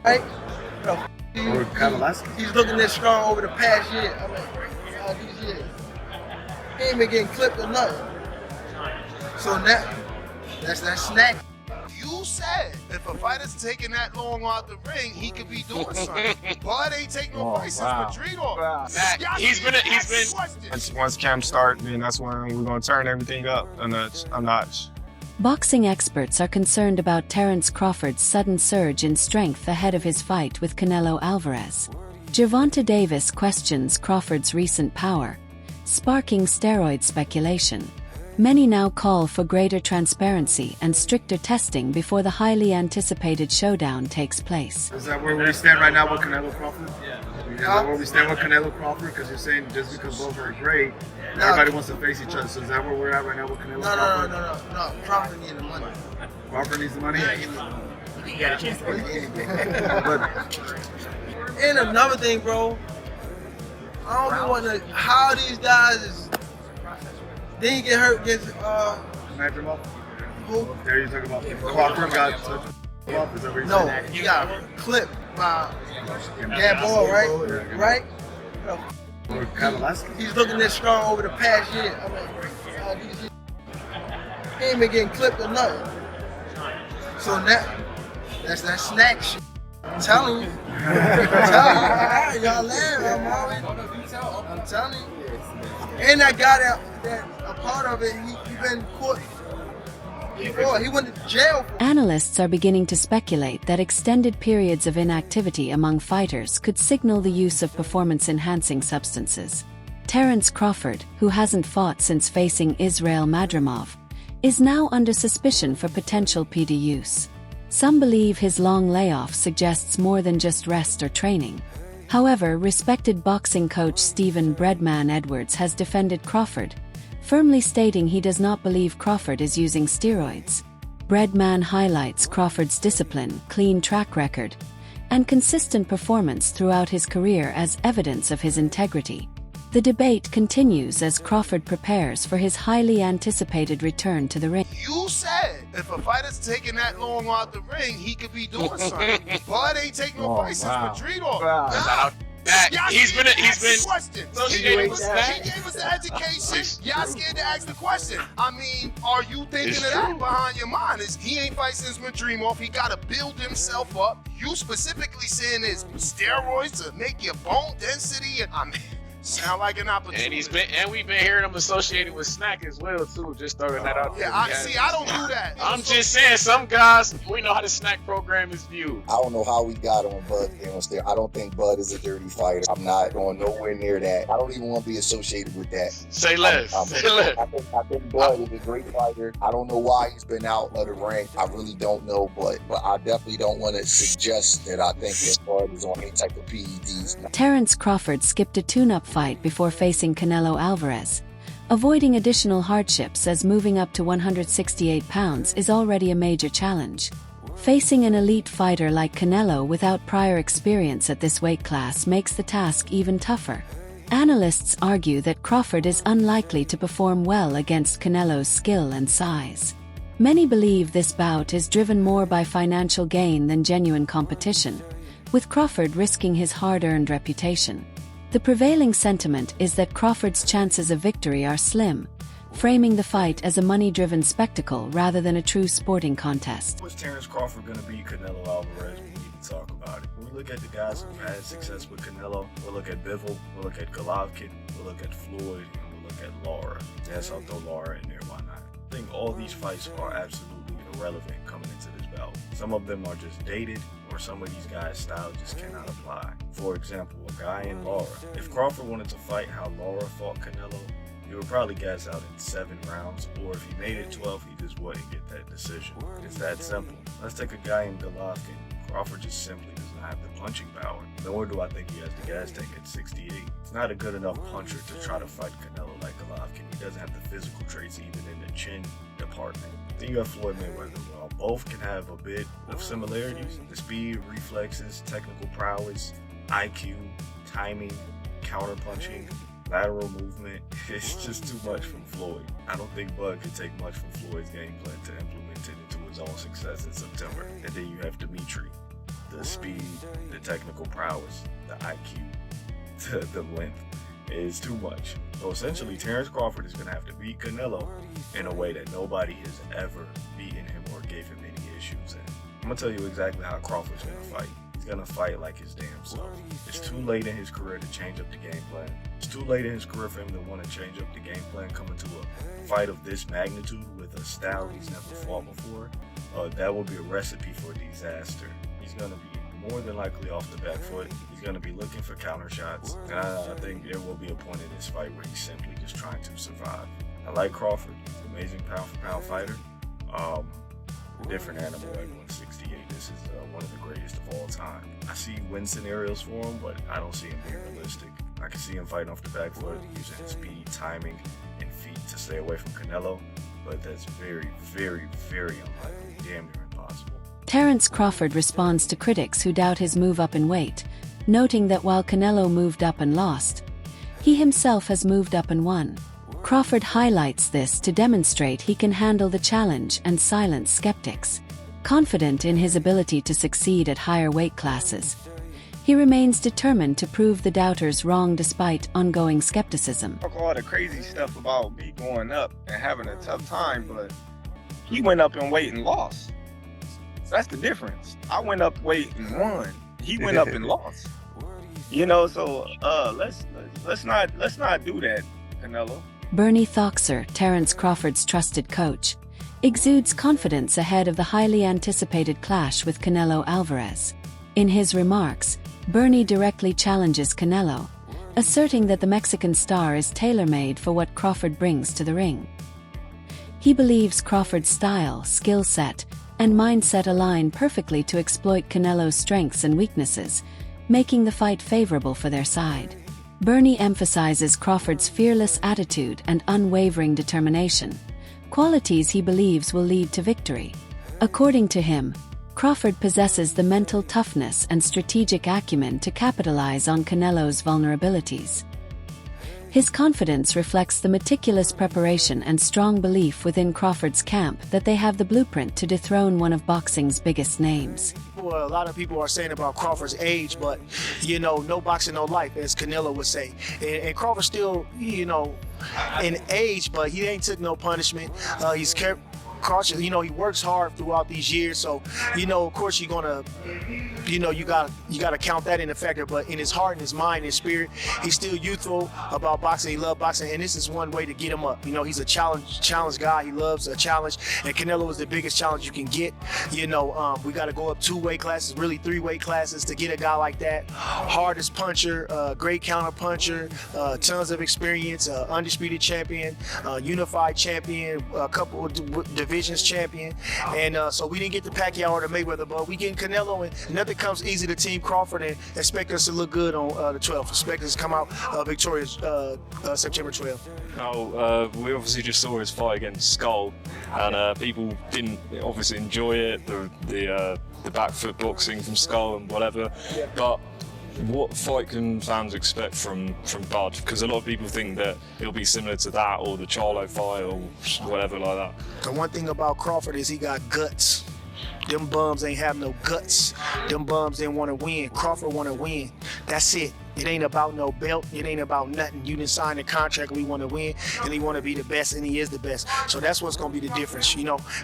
Right? He's looking this strong over the past year. I mean, all these years. He ain't been getting clipped or nothing. So now, that's that snack. You said if a fighter's taking that long out the ring, he could be doing something. Bud ain't taking no fight since Madrid off. He's been. Once camp start, then that's when we're gonna turn everything up a notch. Boxing experts are concerned about Terence Crawford's sudden surge in strength ahead of his fight with Canelo Alvarez. Gervonta Davis questions Crawford's recent power, sparking steroid speculation. Many now call for greater transparency and stricter testing before the highly anticipated showdown takes place. Is that where we stand right now with Canelo Crawford? Is that where we stand with Canelo Crawford? Because you're saying just because both are great, everybody wants to face each other. So is that where we're at right now with Canelo Crawford? No. Crawford needs the money. Crawford needs the money? Yeah, he needs the money. You got a chance to And another thing, bro, I don't know what how these guys is. Then you get hurt against Madrimov? who? There you talking about Crawford got touched off? Is that what you're No, saying? you got clipped by that ball, right? Right? He's looking this strong over the past year. I mean, all these years. He ain't been getting clipped or nothing. So now, that's that snack shit. I'm telling you. Y'all laugh. I'm telling you. And that guy that a part of it, he been caught before. He went to jail for it. Analysts are beginning to speculate that extended periods of inactivity among fighters could signal the use of performance-enhancing substances. Terence Crawford, who hasn't fought since facing Israel Madrimov, is now under suspicion for potential PD use. Some believe his long layoff suggests more than just rest or training. However, respected boxing coach Stephen "Breadman" Edwards has defended Crawford, firmly stating he does not believe Crawford is using steroids. Breadman highlights Crawford's discipline, clean track record, and consistent performance throughout his career as evidence of his integrity. The debate continues as Crawford prepares for his highly anticipated return to the ring. You said if a fighter's taking that long out the ring, he could be doing something. Bud ain't taking no fight since Madrid off. He's been. So he gave us the education. Y'all scared to ask the question. I mean, are you thinking of that behind your mind? Is he ain't fight since Madrimov? He got to build himself up. You specifically saying it's steroids to make your bone density. I mean, sound like an opportunity. And we've been hearing him associated with snack as well too. Just throwing that out there. I don't do that. I'm just saying, some guys, we know how the snack program is viewed. I don't know how we got on Bud being on there. I don't think Bud is a dirty fighter. I'm not going nowhere near that. I don't even want to be associated with that. Say less. I think Bud is a great fighter. I don't know why he's been out of the ring. I really don't know, but I definitely don't want to suggest that I think that Bud is on any type of PEDs. Terence Crawford skipped a tune-up fight before facing Canelo Alvarez, avoiding additional hardships as moving up to 168 pounds is already a major challenge. Facing an elite fighter like Canelo without prior experience at this weight class makes the task even tougher. Analysts argue that Crawford is unlikely to perform well against Canelo's skill and size. Many believe this bout is driven more by financial gain than genuine competition, with Crawford risking his hard-earned reputation. The prevailing sentiment is that Crawford's chances of victory are slim, framing the fight as a money-driven spectacle rather than a true sporting contest. Was Terence Crawford going to beat Canelo Alvarez? We need to talk about it. When we look at the guys who've had success with Canelo, we'll look at Bivol, we'll look at Golovkin, we'll look at Floyd, and we'll look at Lara. Yes, I'll throw Lara in there, why not? I think all these fights are absolutely irrelevant coming into this bout. Some of them are just dated, or some of these guys' style just cannot apply. For example, a guy in Lara. If Crawford wanted to fight how Lara fought Canelo, he would probably gas out in 7 rounds, or if he made it 12, he just wouldn't get that decision. It's that simple. Let's take a guy in Golovkin. Crawford just simply does not have the punching power, nor do I think he has the gas tank at 68. He's not a good enough puncher to try to fight Canelo like Golovkin. He doesn't have the physical traits even in the chin department. Then you have Floyd Mayweather. While both can have a bit of similarities, the speed, reflexes, technical prowess, IQ, timing, counterpunching, lateral movement, it's just too much from Floyd. I don't think Bud could take much from Floyd's game plan to implement it into his own success in September. And then you have Dimitri. the speed, the technical prowess, the IQ, the length is too much. So essentially, Terence Crawford is going to have to beat Canelo in a way that nobody has ever beaten him or gave him any issues in. I'm going to tell you exactly how Crawford's going to fight. He's going to fight like his damn self. It's too late in his career to change up the game plan. It's too late in his career for him to want to change up the game plan coming to a fight of this magnitude with a style he's never fought before. That will be a recipe for disaster. He's going to be more than likely off the back foot. He's going to be looking for counter shots. And I think there will be a point in this fight where he's simply just trying to survive. I like Crawford. He's an amazing pound-for-pound fighter. Different animal at 168. This is one of the greatest of all time. I see win scenarios for him, but I don't see him being realistic. I can see him fighting off the back foot, using his speed, timing, and feet to stay away from Canelo, but that's very, very, very unlikely, damn near impossible. Terence Crawford responds to critics who doubt his move up in weight, noting that while Canelo moved up and lost, he himself has moved up and won. Crawford highlights this to demonstrate he can handle the challenge and silence skeptics. Confident in his ability to succeed at higher weight classes, he remains determined to prove the doubters wrong despite ongoing skepticism. Talk all the crazy stuff about me going up and having a tough time, but he went up in weight and lost. That's the difference. I went up weight and won. He went up and lost. You know, so let's not do that, Canelo. Bernie Thoxer, Terence Crawford's trusted coach, exudes confidence ahead of the highly anticipated clash with Canelo Alvarez. In his remarks, Bernie directly challenges Canelo, asserting that the Mexican star is tailor-made for what Crawford brings to the ring. He believes Crawford's style, skill set, and mindset align perfectly to exploit Canelo's strengths and weaknesses, making the fight favorable for their side. Bernie emphasizes Crawford's fearless attitude and unwavering determination, qualities he believes will lead to victory. According to him, Crawford possesses the mental toughness and strategic acumen to capitalize on Canelo's vulnerabilities. His confidence reflects the meticulous preparation and strong belief within Crawford's camp that they have the blueprint to dethrone one of boxing's biggest names. A lot of people are saying about Crawford's age, but, no boxing, no life, as Canelo would say. And Crawford still, in age, but he ain't took no punishment. He's kept cautious. He works hard throughout these years. So, of course you're gonna, you gotta count that in a factor. But in his heart and his mind and his spirit, he's still youthful about boxing. He loves boxing, and this is one way to get him up. He's a challenge guy. He loves a challenge, and Canelo is the biggest challenge you can get. We got to go up 2 weight classes, really 3 weight classes to get a guy like that. Hardest puncher, great counter puncher, tons of experience, undisputed champion, unified champion, a couple of divisions champion, and so we didn't get the Pacquiao or the Mayweather, but we getting Canelo, and nothing comes easy to Team Crawford, and expect us to look good on the 12th. Expect us to come out victorious September 12th. We obviously just saw his fight against Skull, and people didn't obviously enjoy it, the back foot boxing from Skull and whatever, but what fight can fans expect from Bud? Because a lot of people think that it'll be similar to that or the Charlo fight or whatever like that. The one thing about Crawford is he got guts. Them bums ain't have no guts. Them bums didn't want to win. Crawford want to win. That's it. It ain't about no belt. It ain't about nothing. You didn't sign the contract. We want to win, and he want to be the best, and he is the best. So that's what's going to be the difference.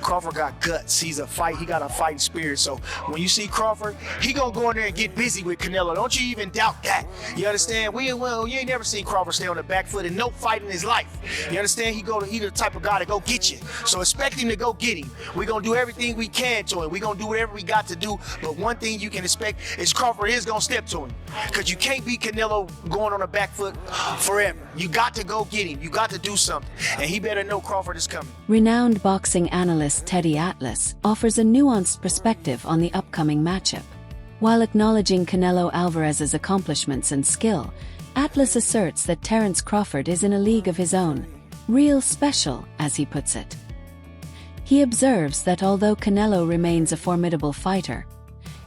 Crawford got guts. He got a fighting spirit. So when you see Crawford, he going to go in there and get busy with Canelo. Don't you even doubt that. You understand? You ain't never seen Crawford stay on the back foot in no fight in his life. You understand? He the type of guy to go get you. So expect him to go get him. We're going to do everything we can to him. We're going to do whatever we got to do. But one thing you can expect is Crawford is going to step to him. Because you can't beat Canelo going on the back foot forever. You got to go get him. You got to do something. And he better know Crawford is coming. Renowned boxing analyst Teddy Atlas offers a nuanced perspective on the upcoming matchup. While acknowledging Canelo Alvarez's accomplishments and skill, Atlas asserts that Terence Crawford is in a league of his own, real special, as he puts it. He observes that although Canelo remains a formidable fighter,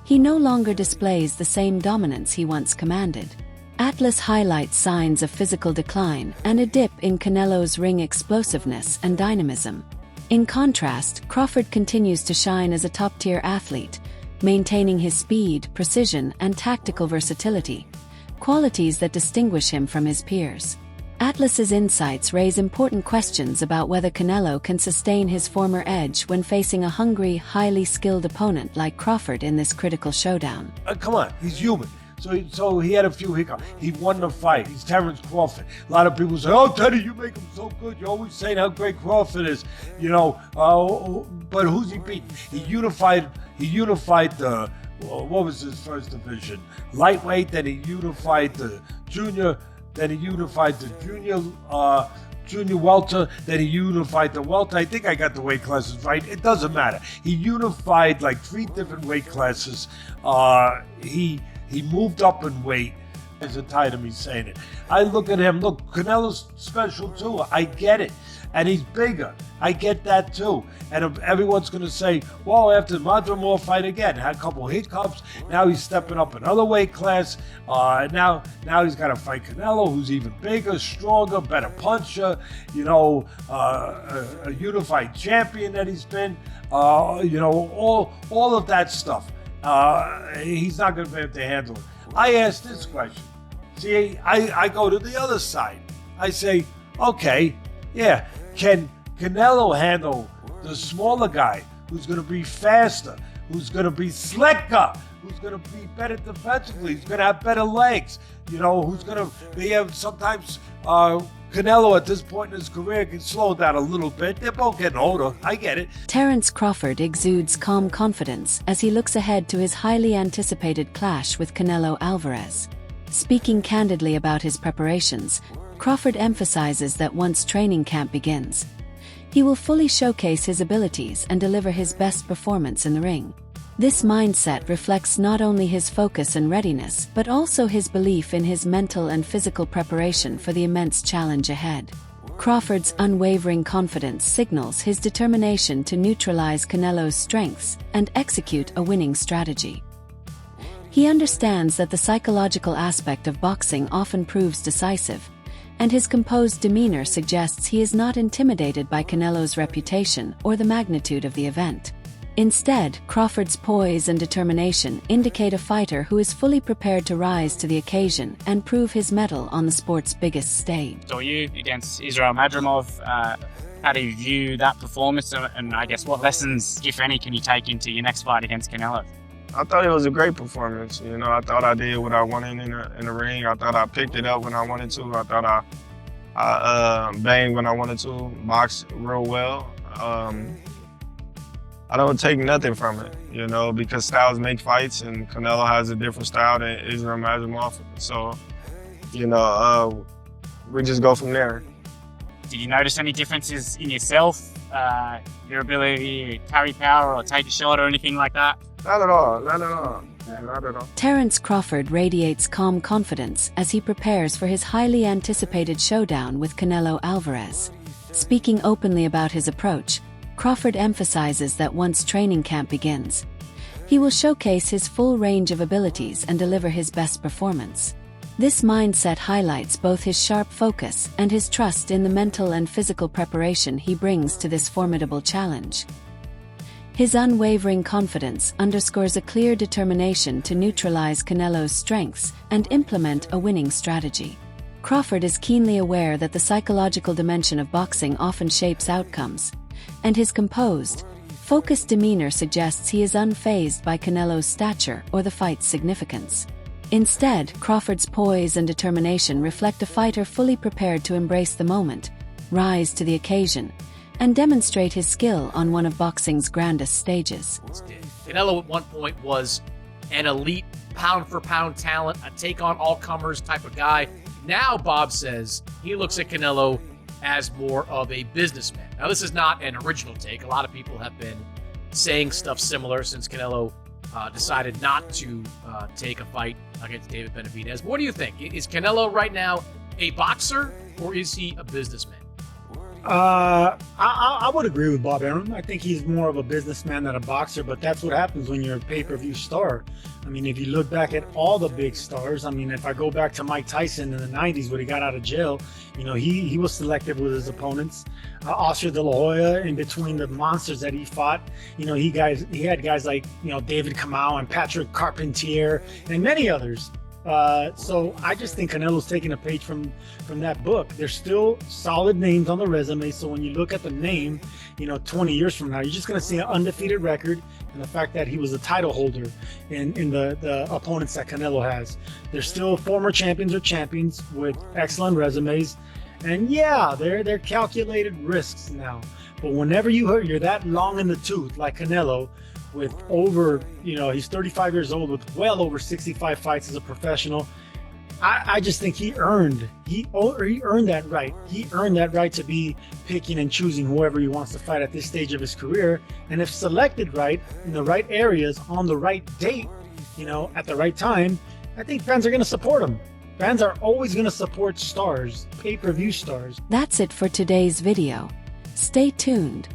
he no longer displays the same dominance he once commanded. Atlas highlights signs of physical decline and a dip in Canelo's ring explosiveness and dynamism. In contrast, Crawford continues to shine as a top-tier athlete, maintaining his speed, precision, and tactical versatility, qualities that distinguish him from his peers. Atlas's insights raise important questions about whether Canelo can sustain his former edge when facing a hungry, highly skilled opponent like Crawford in this critical showdown. Come on, he's human. So he had a few hiccups. He won the fight. He's Terence Crawford. A lot of people say, "Oh, Teddy, you make him so good. You're always saying how great Crawford is." But who's he beating? He unified the what was his first division? Lightweight. Then he unified the junior. Then he unified the junior welter. Then he unified the welter. I think I got the weight classes right. It doesn't matter. He unified like 3 different weight classes. He moved up in weight. There's a tired of me saying it. I look at him. Look, Canelo's special too. I get it. And he's bigger. I get that too. And everyone's going to say, well, after the Madrimov fight again, had a couple hiccups. Now he's stepping up another weight class. Now he's got to fight Canelo, who's even bigger, stronger, better puncher. A unified champion that he's been. All of that stuff. He's not going to be able to handle it. I ask this question. See, I go to the other side. I say, okay, yeah, can Canelo handle the smaller guy who's going to be faster, who's going to be slicker, who's going to be better defensively, who's going to have better legs, who's going to be sometimes Canelo at this point in his career can slow down a little bit. They're both getting older. I get it. Terence Crawford exudes calm confidence as he looks ahead to his highly anticipated clash with Canelo Alvarez. Speaking candidly about his preparations, Crawford emphasizes that once training camp begins, he will fully showcase his abilities and deliver his best performance in the ring. This mindset reflects not only his focus and readiness, but also his belief in his mental and physical preparation for the immense challenge ahead. Crawford's unwavering confidence signals his determination to neutralize Canelo's strengths and execute a winning strategy. He understands that the psychological aspect of boxing often proves decisive, and his composed demeanor suggests he is not intimidated by Canelo's reputation or the magnitude of the event. Instead, Crawford's poise and determination indicate a fighter who is fully prepared to rise to the occasion and prove his mettle on the sport's biggest stage. So you against Israel Madrimov, how do you view that performance, and I guess what lessons, if any, can you take into your next fight against Canelo? I thought it was a great performance. I thought I did what I wanted in the ring. I thought I picked it up when I wanted to. I thought I banged when I wanted to, boxed real well. I don't take nothing from it, because styles make fights, and Canelo has a different style than Israel Madrimov. So, we just go from there. Did you notice any differences in yourself, your ability to carry power or take a shot or anything like that? Not at all. Not at all. Terence Crawford radiates calm confidence as he prepares for his highly anticipated showdown with Canelo Alvarez. Speaking openly about his approach, Crawford emphasizes that once training camp begins, he will showcase his full range of abilities and deliver his best performance. This mindset highlights both his sharp focus and his trust in the mental and physical preparation he brings to this formidable challenge. His unwavering confidence underscores a clear determination to neutralize Canelo's strengths and implement a winning strategy. Crawford is keenly aware that the psychological dimension of boxing often shapes outcomes, and his composed, focused demeanor suggests he is unfazed by Canelo's stature or the fight's significance. Instead, Crawford's poise and determination reflect a fighter fully prepared to embrace the moment, rise to the occasion, and demonstrate his skill on one of boxing's grandest stages. Canelo at one point was an elite pound-for-pound talent, a take-on-all-comers type of guy. Now, Bob says he looks at Canelo as more of a businessman. Now, this is not an original take. A lot of people have been saying stuff similar since Canelo decided not to take a fight against David Benavidez. What do you think? Is Canelo right now a boxer, or is he a businessman? I would agree with Bob Arum. I think he's more of a businessman than a boxer, but that's what happens when you're a pay-per-view star. I mean, if you look back at all the big stars, I mean, if I go back to Mike Tyson in the 90s when he got out of jail, you know, he was selective with his opponents. Oscar De La Hoya, in between the monsters that he fought, you know, he had guys like, you know, David Kamau and Patrick Carpentier and many others. So I just think Canelo's taking a page from that book. There's still solid names on the resume. So when you look at the name, you know, 20 years from now, you're just going to see an undefeated record and the fact that he was a title holder in the opponents that Canelo has. They're still former champions or champions with excellent resumes. And yeah, they're calculated risks now. But whenever you're that long in the tooth like Canelo, with over, you know, he's 35 years old with well over 65 fights as a professional. I just think he earned that right. He earned that right to be picking and choosing whoever he wants to fight at this stage of his career. And if selected right, in the right areas, on the right date, you know, at the right time, I think fans are going to support him. Fans are always going to support stars, pay-per-view stars. That's it for today's video. Stay tuned.